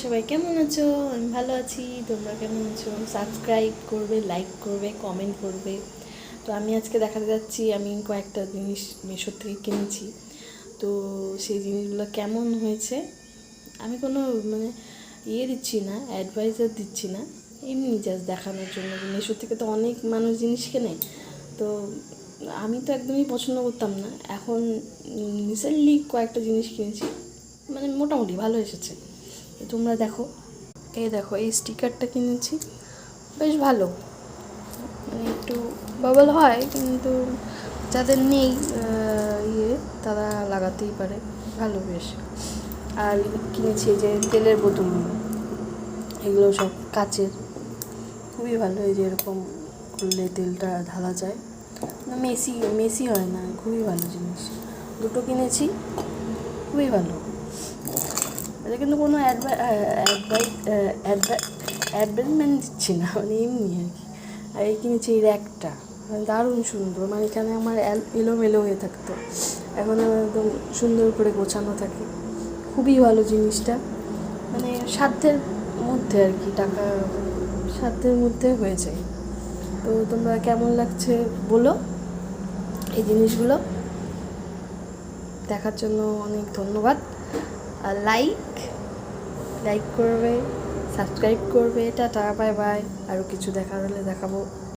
সবাই কেমন আছো? আমি ভালো আছি। তোমরা কেমন আছো? সাবস্ক্রাইব করবে, লাইক করবে, কমেন্ট করবে। তো আমি আজকে দেখাতে যাচ্ছি আমি কয়েকটা জিনিস মিশো থেকে কিনেছি। তো সেই জিনিসগুলো কেমন হয়েছে, আমি কোনো মানে দিচ্ছি না, অ্যাডভাইজার দিচ্ছি না, এমনি জাস্ট দেখানোর জন্য। মিশো থেকে তো অনেক মানুষ জিনিস কেনে, তো আমি তো একদমই পছন্দ করতাম না। এখন রিসেন্টলি কয়েকটা জিনিস কিনেছি, মানে মোটামুটি ভালো এসেছে। তোমরা দেখো, দেখো এই স্টিকারটা কিনেছি, বেশ ভালো। মানে একটু বাবল হয়, কিন্তু যাদের নেই তারা লাগাতেই পারে, ভালো বেশ। আর কিনেছি এই যে তেলের বোতলগুলো, এগুলো সব কাচের, খুবই ভালো। এই যে এরকম করলে তেলটা ঢালা যায় না, মেসি মেসি হয় না, খুবই ভালো জিনিস। দুটো কিনেছি, খুবই ভালো। এটা কিন্তু কোনো অ্যাডভার্টাইজমেন্ট দিচ্ছি না, মানে এমনি আর কি। আর এই কিনেছি এই র্যাকটা, দারুণ সুন্দর। মানে এখানে আমার এলোমেলো হয়ে থাকতো, এখন আমার একদম সুন্দর করে গোছানো থাকে। খুবই ভালো জিনিসটা, মানে সাধ্যের মধ্যে আর কি, টাকা সাধ্যের মধ্যে হয়ে যায়। তো তোমরা কেমন লাগছে বলো এই জিনিসগুলো। দেখার জন্য অনেক ধন্যবাদ। আর লাইক করবে, সাবস্ক্রাইব করবে। Tata, bye bye. আরও কিছু দেখার হলে দেখাবো।